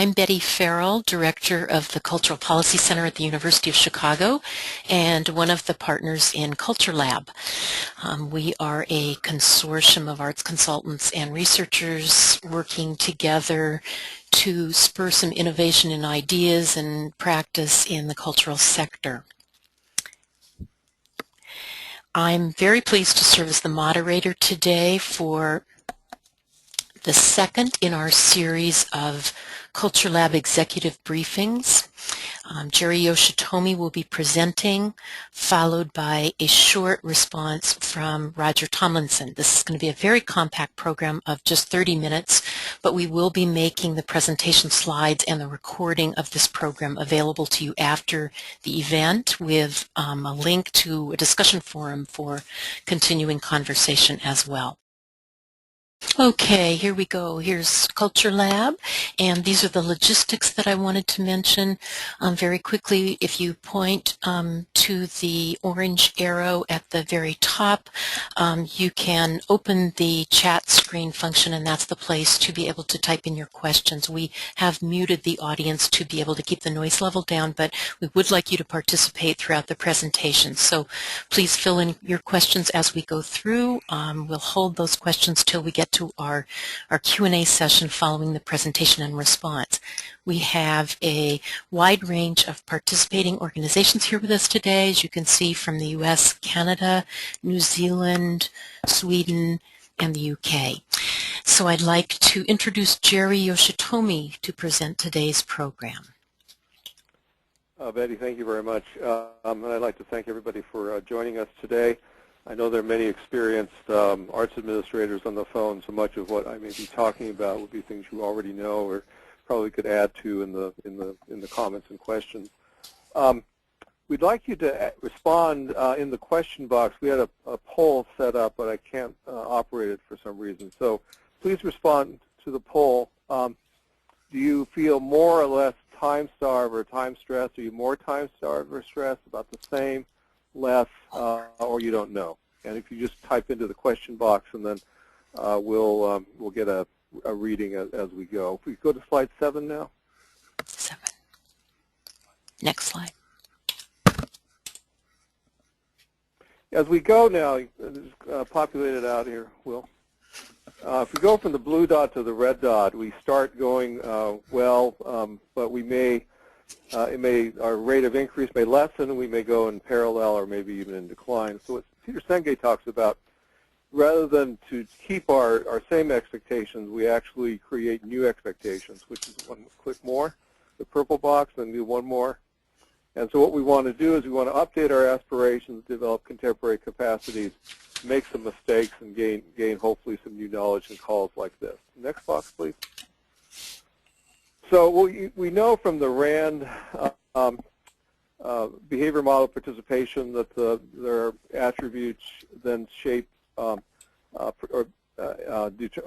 I'm Betty Farrell, Director of the Cultural Policy Center at the University of Chicago and one of the partners in culturelab. We are a consortium of arts consultants and researchers working together to spur some innovation in ideas and practice in the cultural sector. I'm very pleased to serve as the moderator today for the second in our series of culturelab executive briefings. Jerry Yoshitomi will be presenting, followed by a short response from Roger Tomlinson. This is going to be a very compact program of just 30 minutes, but we will be making the presentation slides and the recording of this program available to you after the event with a link to a discussion forum for continuing conversation as well. Okay, here we go. Here's culturelab, and these are the logistics that I wanted to mention very quickly. If you point to the orange arrow at the very top, you can open the chat screen function, and that's the place to be able to type in your questions. We have muted the audience to be able to keep the noise level down, but we would like you to participate throughout the presentation. So please fill in your questions as we go through. We'll hold those questions till we get to our Q&A session following the presentation and response. We have a wide range of participating organizations here with us today, as you can see, from the US, Canada, New Zealand, Sweden, and the UK. So I'd like to introduce Jerry Yoshitomi to present today's program. Betty, thank you very much. And I'd like to thank everybody for joining us today. I know there are many experienced arts administrators on the phone, so much of what I may be talking about would be things you already know or probably could add to in the comments and questions. We'd like you to respond in the question box. We had a poll set up, but I can't operate it for some reason. So please respond to the poll. Do you feel more or less time-starved or time-stressed? Are you more time-starved or stressed, about the same, less, or you don't know? And if you just type into the question box, and then we'll get a reading as we go. If we go to slide 7 now. 7. Next slide. As we go now, populate it out here, Will. If we go from the blue dot to the red dot, we start going well, but we may, our rate of increase may lessen, and we may go in parallel or maybe even in decline. So what Peter Senge talks about, rather than to keep our same expectations, we actually create new expectations, which is one click more, the purple box, then do one more. And so what we want to do is we want to update our aspirations, develop contemporary capacities, make some mistakes, and gain hopefully some new knowledge in calls like this. Next box, please. So we know from the RAND behavior model participation that their attributes then shape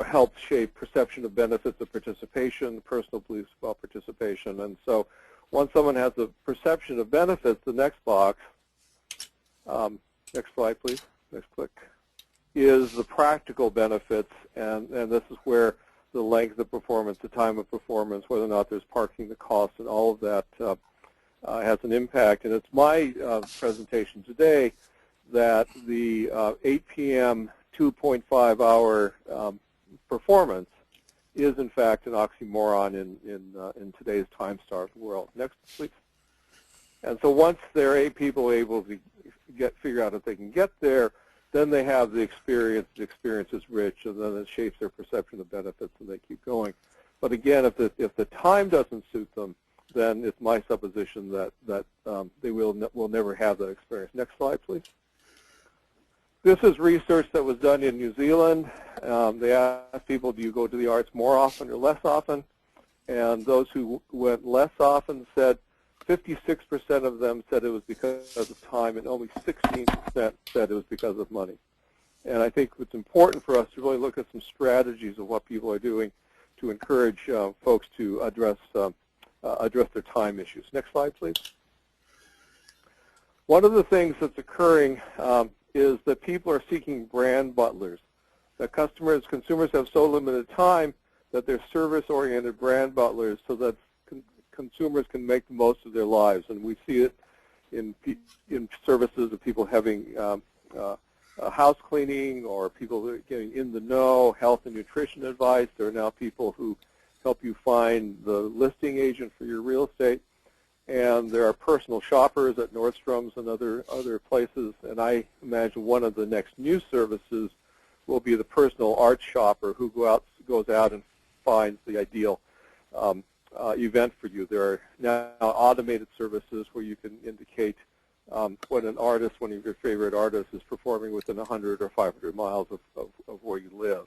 help shape perception of benefits of participation, personal beliefs about participation. And so once someone has a perception of benefits, the next box, next slide please, next click, is the practical benefits, and this is where the length of performance, the time of performance, whether or not there's parking, the cost, and all of that has an impact. And it's my presentation today that the 8 p.m. 2.5-hour performance is in fact an oxymoron in today's time-starved world. Next, please. And so once there are 8 people able to figure out if they can get there, then they have the experience is rich, and then it shapes their perception of benefits, and they keep going. But again, if the time doesn't suit them, then it's my supposition that they will never have that experience. Next slide, please. This is research that was done in New Zealand. They asked people, do you go to the arts more often or less often? And those who went less often said 56% of them said it was because of time, and only 16% said it was because of money. And I think it's important for us to really look at some strategies of what people are doing to encourage folks to address their time issues. Next slide, please. One of the things that's occurring is that people are seeking brand butlers. That consumers have so limited time that they're service-oriented brand butlers so that consumers can make the most of their lives. And we see it in services of people having house cleaning or people that are getting in the know, health and nutrition advice. There are now people who help you find the listing agent for your real estate. And there are personal shoppers at Nordstrom's and other places. And I imagine one of the next new services will be the personal art shopper who goes out and finds the ideal event for you. There are now automated services where you can indicate when an artist, one of your favorite artists, is performing within 100 or 500 miles of where you live.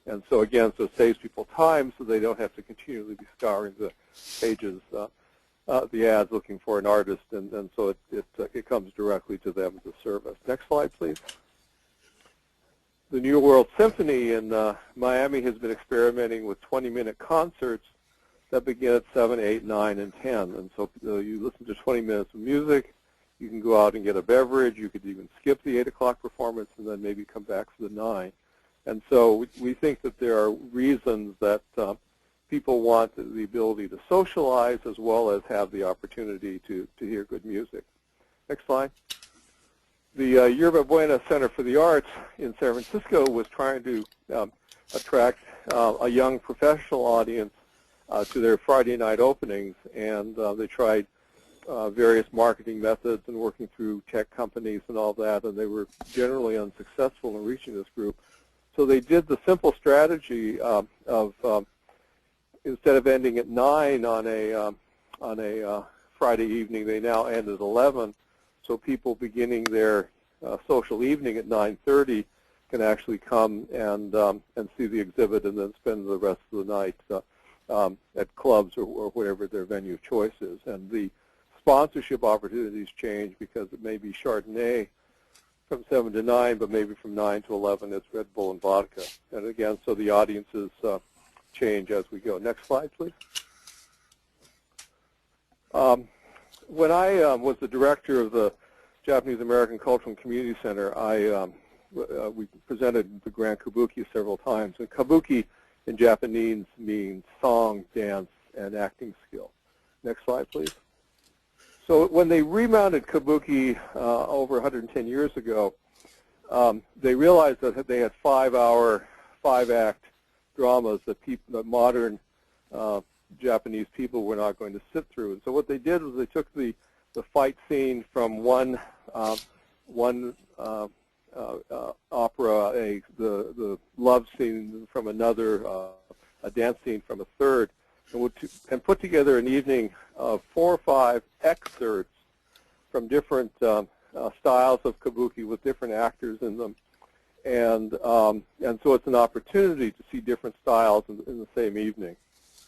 And so again, so it saves people time so they don't have to continually be scouring the pages, the ads looking for an artist, and so it comes directly to them as a service. Next slide, please. The new World Symphony in Miami has been experimenting with 20-minute concerts that begin at 7, 8, 9, and 10. And so you listen to 20 minutes of music. You can go out and get a beverage. You could even skip the 8 o'clock performance and then maybe come back for the 9. And so we think that there are reasons that people want the ability to socialize as well as have the opportunity to hear good music. Next slide. The Yerba Buena Center for the Arts in San Francisco was trying to attract a young professional audience to their Friday night openings, and they tried various marketing methods and working through tech companies and all that, and they were generally unsuccessful in reaching this group. So they did the simple strategy of instead of ending at 9 on a Friday evening, they now end at 11. So people beginning their social evening at 9:30 can actually come and see the exhibit and then spend the rest of the night at clubs or whatever their venue of choice is. And the sponsorship opportunities change because it may be Chardonnay from 7 to 9, but maybe from 9 to 11 it's Red Bull and vodka. And again, so the audiences change as we go. Next slide, please. When I was the director of the Japanese American Cultural and Community Center, we presented the Grand Kabuki several times. And Kabuki in Japanese means song, dance, and acting skill. Next slide, please. So when they remounted Kabuki over 110 years ago, they realized that they had 5-hour, 5-act dramas that modern Japanese people were not going to sit through. And so what they did was they took the fight scene from one opera, the love scene from another, a dance scene from a third, and put together an evening of 4 or 5 excerpts from different styles of Kabuki with different actors in them. And so it's an opportunity to see different styles in the same evening.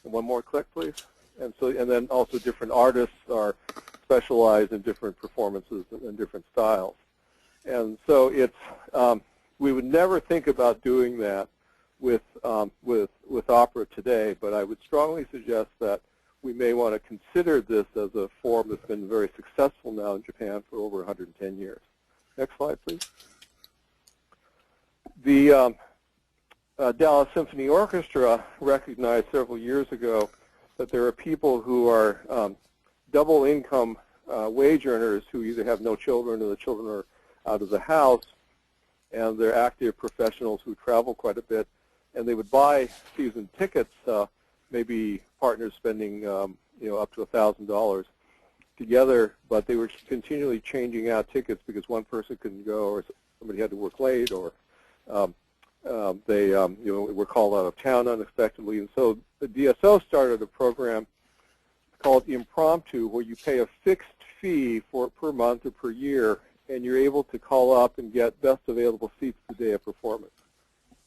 And one more click, please. And then also different artists are specialized in different performances and different styles. And so it's we would never think about doing that with opera today, but I would strongly suggest that we may want to consider this as a form that's been very successful now in Japan for over 110 years. Next slide, please. The Dallas Symphony Orchestra recognized several years ago that there are people who are double income wage earners who either have no children or the children are out of the house, and they're active professionals who travel quite a bit, and they would buy season tickets, maybe partners spending up to $1,000 together, but they were continually changing out tickets because one person couldn't go or somebody had to work late or they were called out of town unexpectedly. And so the DSO started a program called Impromptu, where you pay a fixed fee per month or per year, and you're able to call up and get best available seats the day of performance.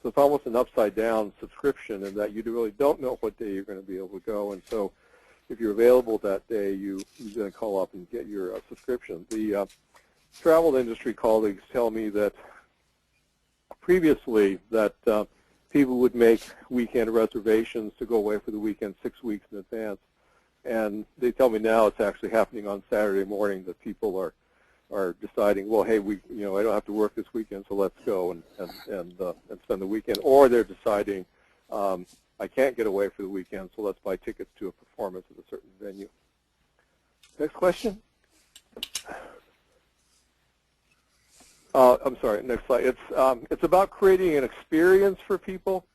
So it's almost an upside-down subscription in that you really don't know what day you're going to be able to go. And so if you're available that day, you then call up and get your subscription. The travel industry colleagues tell me that previously that people would make weekend reservations to go away for the weekend 6 weeks in advance. And they tell me now it's actually happening on Saturday morning that people are deciding, well, hey, I don't have to work this weekend, so let's go and spend the weekend. Or they're deciding, I can't get away for the weekend, so let's buy tickets to a performance at a certain venue. Next question. I'm sorry, next slide. It's about creating an experience for people.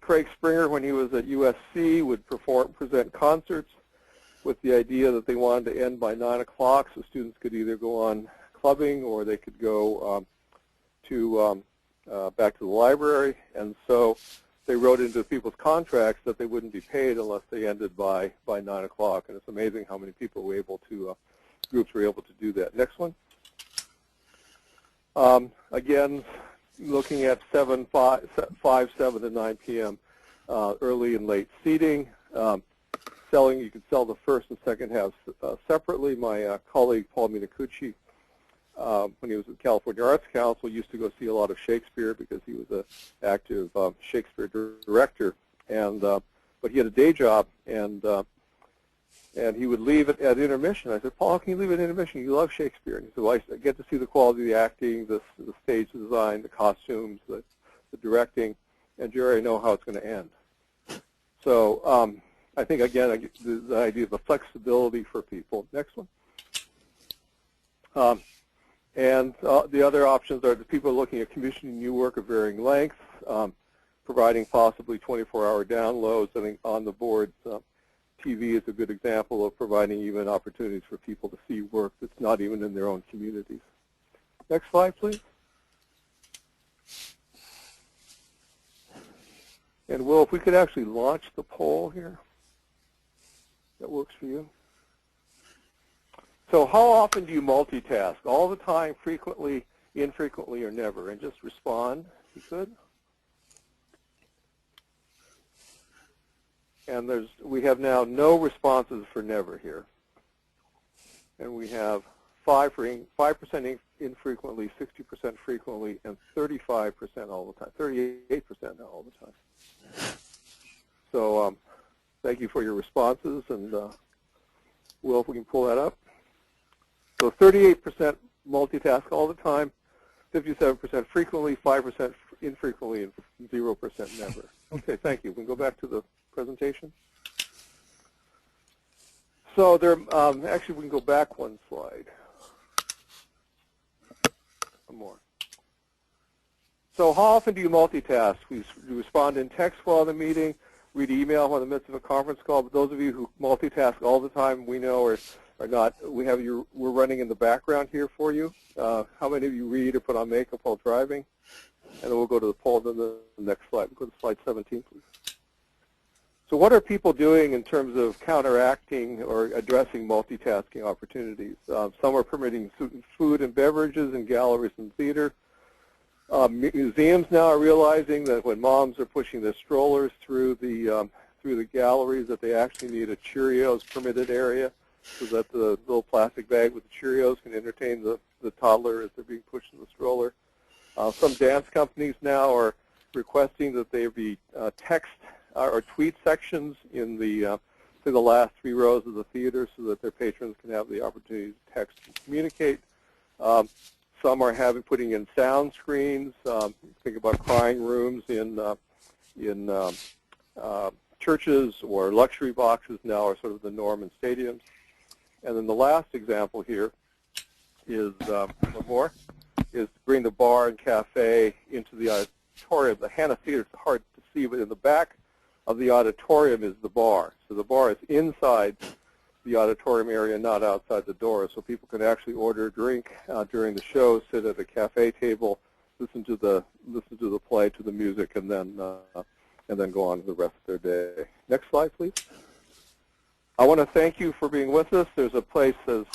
Craig Springer, when he was at USC, would present concerts with the idea that they wanted to end by 9 o'clock, so students could either go on clubbing or they could go back to the library. And so they wrote into people's contracts that they wouldn't be paid unless they ended by 9 o'clock. And it's amazing how many people were able to, groups were able to do that. Next one. Again, looking at 5, 7 to 9 p.m. Early and late seating. You could sell the first and second halves separately. My colleague Paul Minacucci, when he was at California Arts Council, used to go see a lot of Shakespeare because he was an active Shakespeare director. But he had a day job, and he would leave at intermission. I said, Paul, how can you leave at intermission? You love Shakespeare. And he said, well, I get to see the quality of the acting, the stage design, the costumes, the directing, and Jerry, I know how it's going to end. So I think, again, the idea of the flexibility for people. Next one. And the other options are the people are looking at commissioning new work of varying lengths, providing possibly 24-hour downloads. I think on the boards, TV is a good example of providing even opportunities for people to see work that's not even in their own communities. Next slide, please. And Will, if we could actually launch the poll here. That works for you. So how often do you multitask? All the time, frequently, infrequently, or never? And just respond, if you could. And we have now no responses for never here. And we have 5% infrequently, 60% frequently, and 35% all the time, 38% now all the time. So thank you for your responses. And Will, if we can pull that up. So 38% multitask all the time, 57% frequently, 5% infrequently, and 0% never. Okay, thank you. We can go back to the presentation. So actually, we can go back one slide. One more. So how often do you multitask? We respond in text while in the meeting, read email while in the midst of a conference call. But those of you who multitask all the time, we know are not. We're running in the background here for you. How many of you read or put on makeup while driving? And then we'll go to the poll. Then the next slide. We'll go to slide 17, please. So what are people doing in terms of counteracting or addressing multitasking opportunities? Some are permitting food and beverages in galleries and theater. Museums now are realizing that when moms are pushing their strollers through the galleries, that they actually need a Cheerios permitted area, so that the little plastic bag with the Cheerios can entertain the toddler as they're being pushed in the stroller. Some dance companies now are requesting that there be text or tweet sections in the last 3 rows of the theater, so that their patrons can have the opportunity to text and communicate. Some are putting in sound screens. Think about crying rooms in churches, or luxury boxes now are sort of the norm in stadiums. And then the last example here is one more, is to bring the bar and cafe into the auditorium. The Hannah Theater is hard to see, but in the back of the auditorium is the bar. So the bar is inside the auditorium area, not outside the door, so people can actually order a drink during the show, sit at a cafe table, listen to the play, to the music, and then go on to the rest of their day. Next slide, please. I want to thank you for being with us. There's a place, as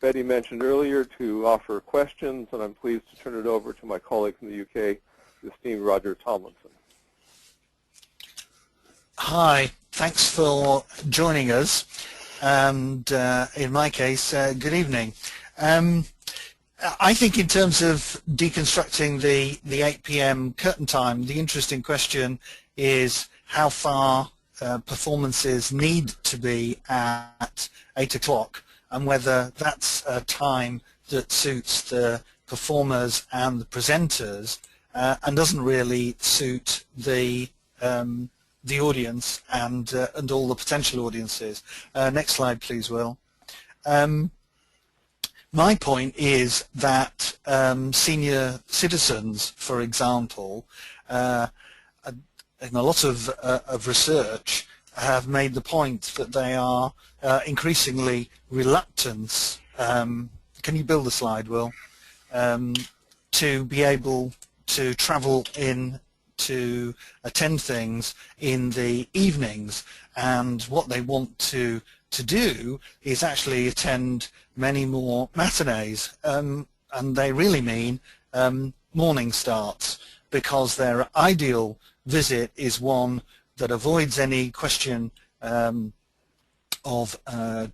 Betty mentioned earlier, to offer questions, and I'm pleased to turn it over to my colleague from the UK, the esteemed Roger Tomlinson. Hi, thanks for joining us, and in my case, good evening. I think in terms of deconstructing the 8 p.m. curtain time, the interesting question is how far performances need to be at 8 o'clock, and whether that's a time that suits the performers and the presenters and doesn't really suit the the audience and all the potential audiences. Next slide, please, Will. My point is that senior citizens, for example, in a lot of research, have made the point that they are increasingly reluctant. Can you build the slide, Will? To be able to travel in to attend things in the evenings, and what they want to do is actually attend many more matinees, and they really mean morning starts, because their ideal visit is one that avoids any question of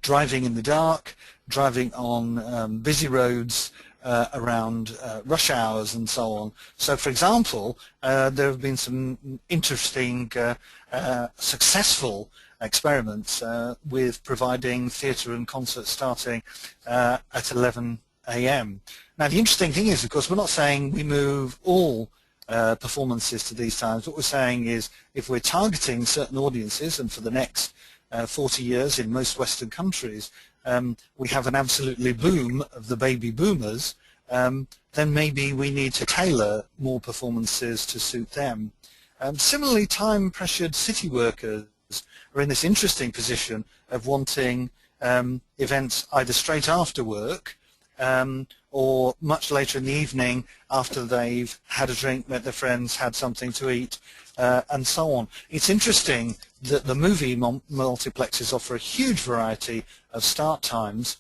driving in the dark, driving on busy roads around rush hours and so on. So, for example, there have been some interesting successful experiments with providing theatre and concerts starting at 11 a.m. Now, the interesting thing is, of course, we're not saying we move all performances to these times. What we're saying is, if we're targeting certain audiences, and for the next 40 years in most Western countries we have an absolutely boom of the baby boomers, then maybe we need to tailor more performances to suit them. Similarly, time-pressured city workers are in this interesting position of wanting events either straight after work or much later in the evening after they've had a drink, met their friends, had something to eat, and so on. It's interesting that the movie multiplexes offer a huge variety of start times.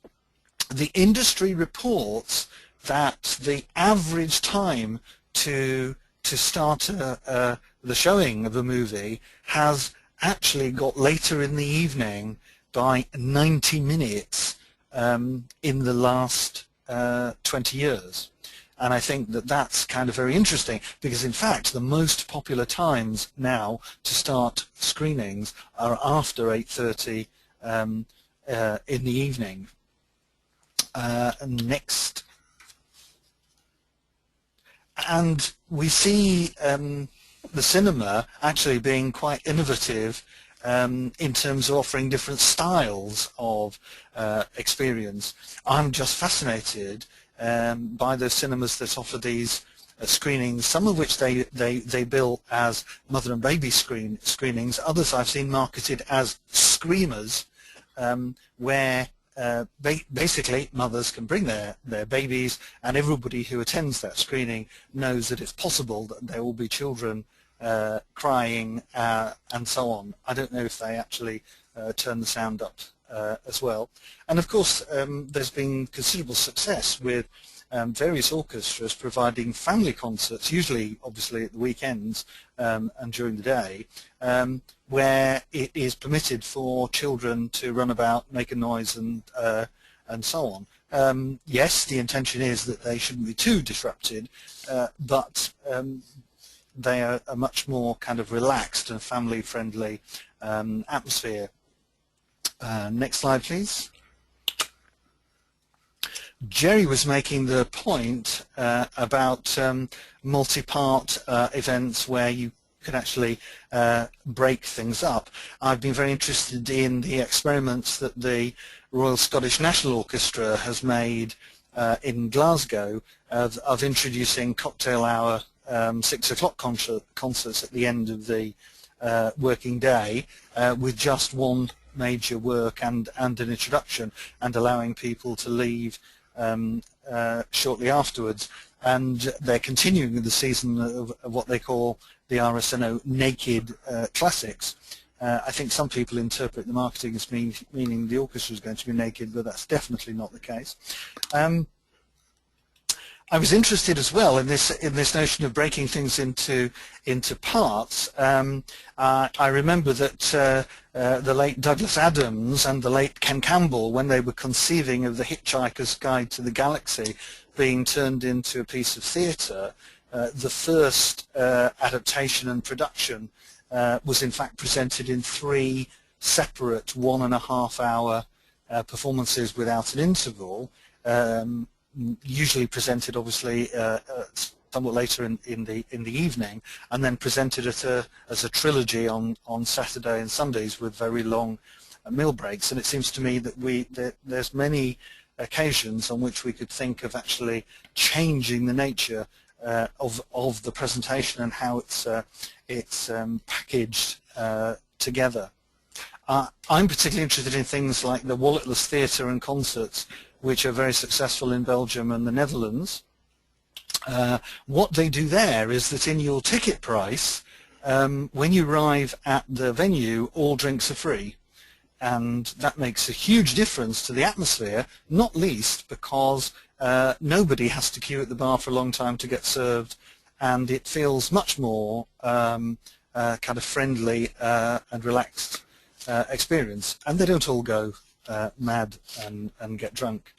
The industry reports that the average time to start the showing of a movie has actually got later in the evening by 90 minutes in the last 20 years. And I think that that's kind of very interesting, because in fact the most popular times now to start screenings are after 8:30 in the evening. Next. And we see the cinema actually being quite innovative in terms of offering different styles of experience. I'm just fascinated by those cinemas that offer these screenings, some of which they bill as mother and baby screenings, others I've seen marketed as screamers, where basically mothers can bring their babies, and everybody who attends that screening knows that it's possible that there will be children crying and so on. I don't know if they actually turn the sound up as well. And of course there's been considerable success with various orchestras providing family concerts, usually obviously at the weekends and during the day, where it is permitted for children to run about, make a noise, and so on. Yes, the intention is that they shouldn't be too disrupted, but they are a much more kind of relaxed and family-friendly atmosphere. Next slide, please. Jerry was making the point about multi-part events where you can actually break things up. I've been very interested in the experiments that the Royal Scottish National Orchestra has made in Glasgow of introducing cocktail hour 6 o'clock concerts at the end of the working day with just one major work and an introduction, and allowing people to leave shortly afterwards. And they're continuing the season of what they call the RSNO Naked Classics. I think some people interpret the marketing as meaning the orchestra is going to be naked, but that's definitely not the case. I was interested as well in this notion of breaking things into parts. I remember that the late Douglas Adams and the late Ken Campbell, when they were conceiving of The Hitchhiker's Guide to the Galaxy being turned into a piece of theatre, the first adaptation and production was in fact presented in 3 separate 1.5 hour performances without an interval, usually presented obviously somewhat later in the evening, and then presented it as a trilogy on Saturday and Sundays with very long meal breaks. And it seems to me that there's many occasions on which we could think of actually changing the nature of the presentation and how it's packaged together. I'm particularly interested in things like the walletless theatre and concerts, which are very successful in Belgium and the Netherlands. What they do there is that in your ticket price, when you arrive at the venue, all drinks are free. And that makes a huge difference to the atmosphere, not least because nobody has to queue at the bar for a long time to get served, and it feels much more kind of friendly and relaxed experience. And they don't all go mad and get drunk.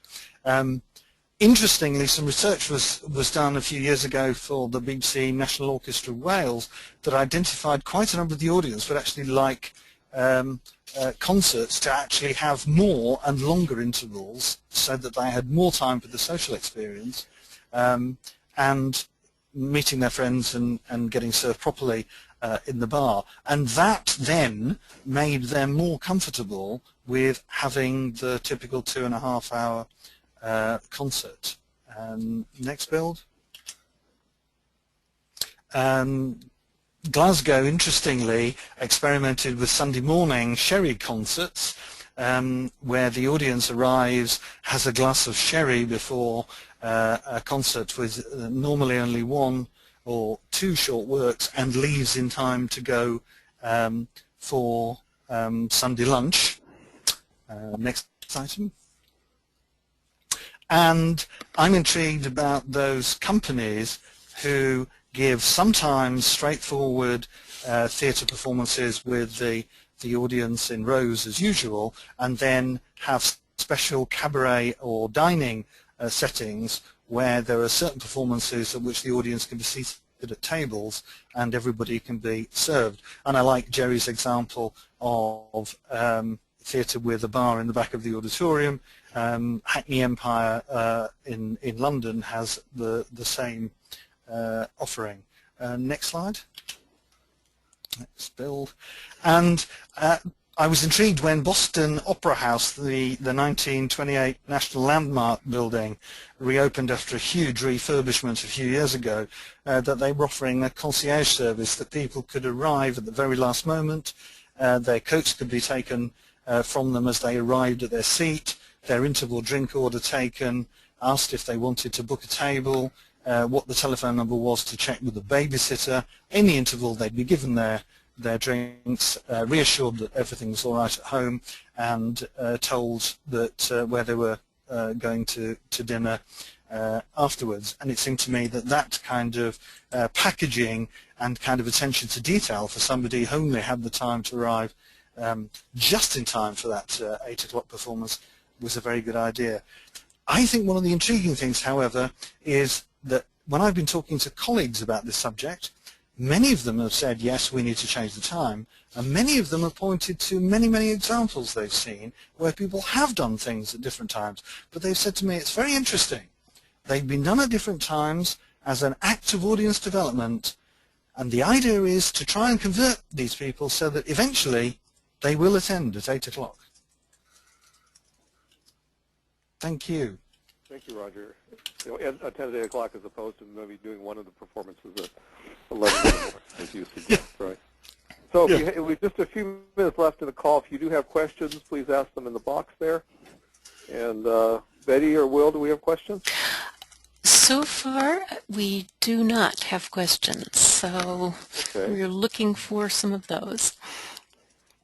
Interestingly, some research was done a few years ago for the BBC National Orchestra Wales that identified quite a number of the audience would actually like concerts to actually have more and longer intervals so that they had more time for the social experience and meeting their friends and getting served properly in the bar. And that then made them more comfortable with having the typical 2.5 hour concert. Next build. Glasgow, interestingly, experimented with Sunday morning sherry concerts, where the audience arrives, has a glass of sherry before a concert with normally only 1 or 2 short works, and leaves in time to go for Sunday lunch. Next item. And I'm intrigued about those companies who give sometimes straightforward theatre performances with the audience in rows as usual, and then have special cabaret or dining settings where there are certain performances at which the audience can be seated at tables and everybody can be served. And I like Jerry's example of theatre with a bar in the back of the auditorium. Hackney Empire in London has the same offering. Next slide. Next build. And I was intrigued when Boston Opera House, the 1928 National Landmark building, reopened after a huge refurbishment a few years ago, that they were offering a concierge service that people could arrive at the very last moment. Their coats could be taken from them as they arrived at their seat, their interval drink order taken, asked if they wanted to book a table, what the telephone number was to check with the babysitter. In the interval they'd be given their drinks, reassured that everything was all right at home, and told that where they were going to dinner afterwards. And it seemed to me that that kind of packaging and kind of attention to detail for somebody who only had the time to arrive just in time for that 8 o'clock performance was a very good idea. I think one of the intriguing things, however, is that when I've been talking to colleagues about this subject, many of them have said, yes, we need to change the time, and many of them have pointed to many, many examples they've seen where people have done things at different times. But they've said to me, it's very interesting. They've been done at different times as an act of audience development, and the idea is to try and convert these people so that eventually they will attend at 8 o'clock. Thank you. Thank you, Roger. You know, attend at 8 o'clock as opposed to maybe doing one of the performances at 11 in the morning, as you suggest, right? So we've just a few minutes left in the call. If you do have questions, please ask them in the box there. And Betty or Will, do we have questions? So far, we do not have questions, so we're looking for some of those.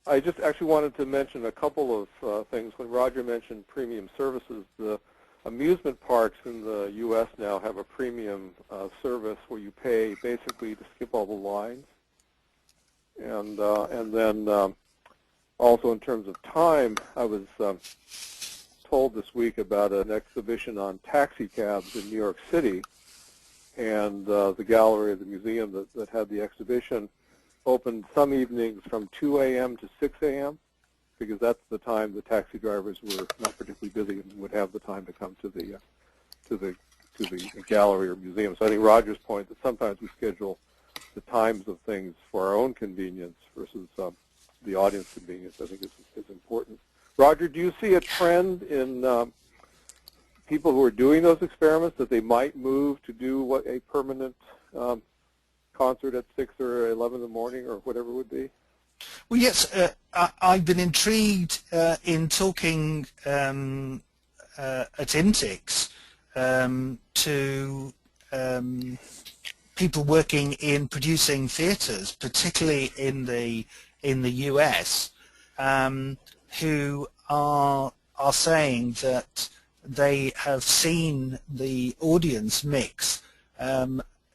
I just actually wanted to mention a couple of things. When Roger mentioned premium services, the amusement parks in the U.S. now have a premium service where you pay basically to skip all the lines. And then also in terms of time, I was told this week about an exhibition on taxi cabs in New York City, and the gallery of the museum that had the exhibition opened some evenings from 2 a.m. to 6 a.m. because that's the time the taxi drivers were not particularly busy and would have the time to come to the to the gallery or museum. So I think Roger's point that sometimes we schedule the times of things for our own convenience versus the audience convenience, I think is important. Roger, do you see a trend in people who are doing those experiments that they might move to do a permanent concert at 6 or 11 in the morning or whatever it would be? Well, yes, I've been intrigued in talking at INTIX to people working in producing theatres, particularly in the US, who are saying that they have seen the audience mix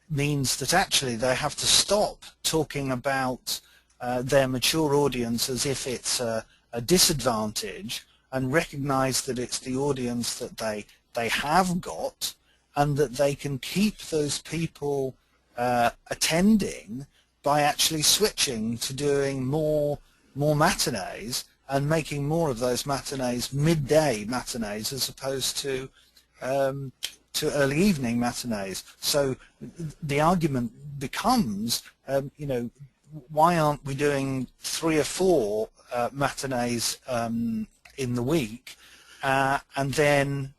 means that actually they have to stop talking about their mature audience as if it's a disadvantage and recognize that it's the audience that they have got, and that they can keep those people attending by actually switching to doing more matinees and making more of those matinees midday matinees as opposed to early evening matinees. So the argument becomes, you know, why aren't we doing 3 or 4 matinees in the week, and then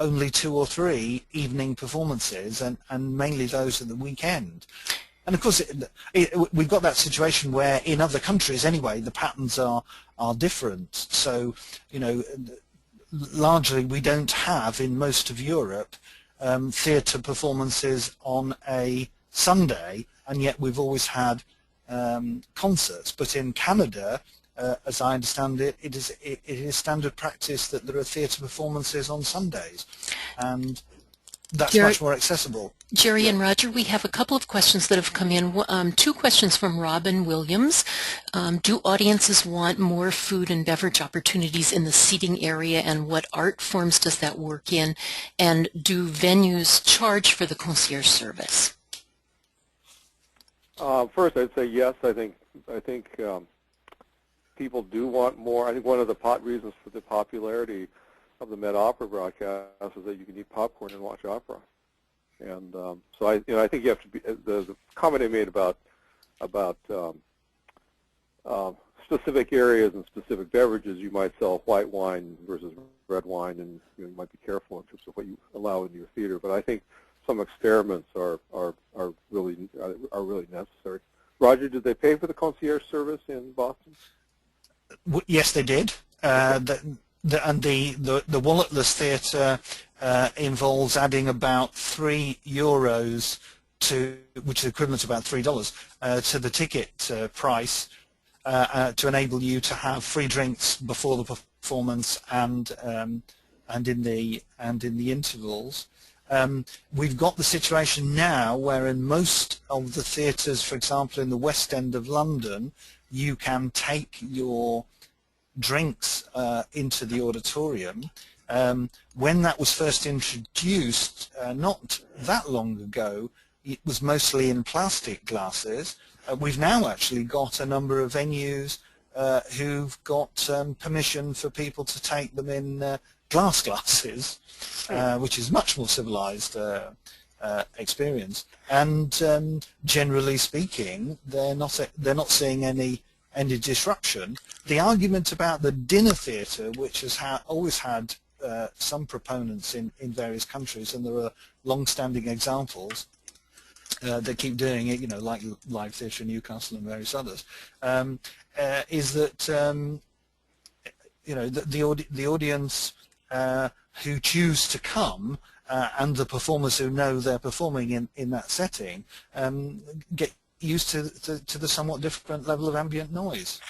only 2 or 3 evening performances, and mainly those at the weekend? And of course, we've got that situation where in other countries anyway the patterns are different. So, you know, largely we don't have in most of Europe theatre performances on a Sunday, and yet we've always had concerts. But in Canada, as I understand it, it is standard practice that there are theatre performances on Sundays, and that's much more accessible. Jerry and Roger, we have a couple of questions that have come in. 2 questions from Robin Williams. Do audiences want more food and beverage opportunities in the seating area, and what art forms does that work in? And do venues charge for the concierge service? First, I'd say yes. I think people do want more. I think one of the reasons for the popularity of the Met Opera broadcast is that you can eat popcorn and watch opera. And so I think you have to be, the comment I made about specific areas and specific beverages. You might sell white wine versus red wine, and you might be careful in terms of what you allow in your theater. But I think some experiments are really necessary. Roger, did they pay for the concierge service in Boston? Yes, they did. And the walletless theatre involves adding about €3 to, which is equivalent to about $3 to the ticket price to enable you to have free drinks before the performance and in the intervals. We've got the situation now where in most of the theatres, for example in the West End of London, you can take your drinks into the auditorium. When that was first introduced, not that long ago, it was mostly in plastic glasses. We've now actually got a number of venues who've got permission for people to take them in glass glasses, which is much more civilized experience. And generally speaking, they're not seeing any disruption. The argument about the dinner theatre, which has always had some proponents in various countries, and there are long-standing examples that keep doing it, you know, like Live Theatre in Newcastle and various others, is that you know the audience who choose to come and the performers who know they're performing in that setting get used to the somewhat different level of ambient noise.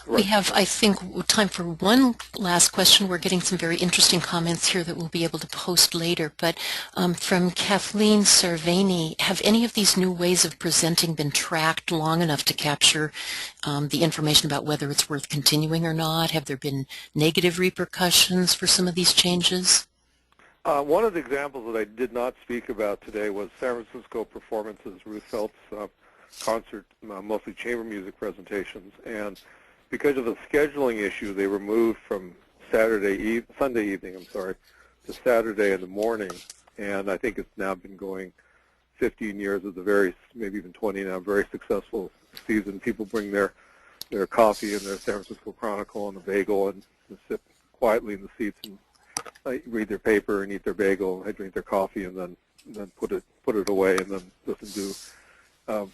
We have, I think, time for one last question. We're getting some very interesting comments here that we'll be able to post later. But from Kathleen Cerveni, have any of these new ways of presenting been tracked long enough to capture the information about whether it's worth continuing or not? Have there been negative repercussions for some of these changes? One of the examples that I did not speak about today was San Francisco Performances, Ruth Felt's concert, mostly chamber music presentations, and because of the scheduling issue, they removed from Sunday evening, to Saturday in the morning, and I think it's now been going 15 years of the maybe even 20 now, very successful season. People bring their coffee and their San Francisco Chronicle and a bagel and sit quietly in the seats and read their paper and eat their bagel and drink their coffee and then put it away and then listen to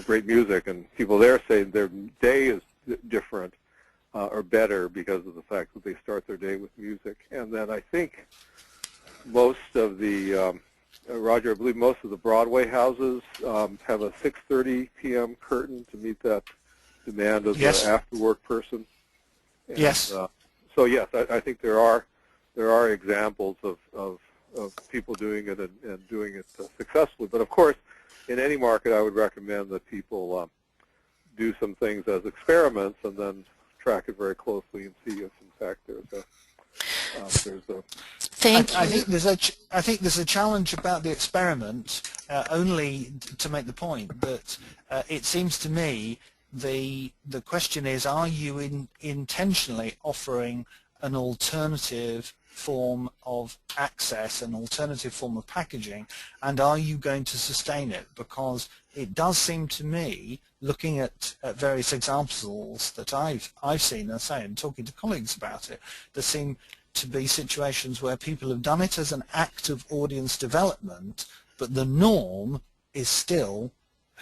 great music. And people there say their day is different or better because of the fact that they start their day with music. And then I think most of the Roger, I believe most of the Broadway houses have a 6:30 p.m. curtain to meet that demand of yes. the after-work person. And, yes. So yes, I think there are examples of people doing it and doing it successfully. But of course, in any market, I would recommend that people do some things as experiments and then track it very closely and see if, in fact, there's a Thank you. I think there's a challenge about the experiment, only to make the point that it seems to me the question is, are you intentionally offering an alternative form of access, an alternative form of packaging, and are you going to sustain it? Because it does seem to me, looking at various examples that I've seen, and talking to colleagues about it, there seem to be situations where people have done it as an act of audience development, but the norm is still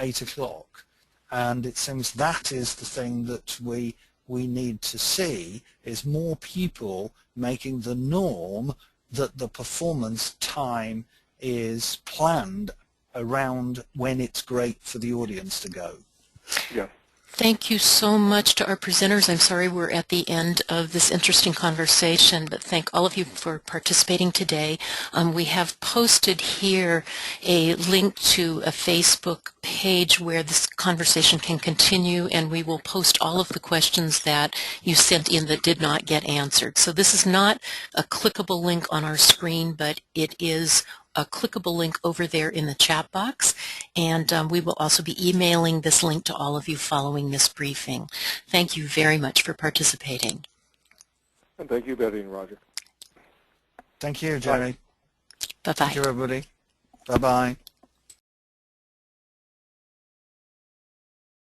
8 o'clock. And it seems that is the thing that we need to see, is more people making the norm that the performance time is planned around when it's great for the audience to go. Yeah. Thank you so much to our presenters. I'm sorry we're at the end of this interesting conversation, but thank all of you for participating today. We have posted here a link to a Facebook page where this conversation can continue, and we will post all of the questions that you sent in that did not get answered. So this is not a clickable link on our screen, but it is a clickable link over there in the chat box, and we will also be emailing this link to all of you following this briefing. Thank you very much for participating. And thank you, Betty and Roger. Thank you, Jerry. Bye-bye. Thank you, everybody. Bye-bye.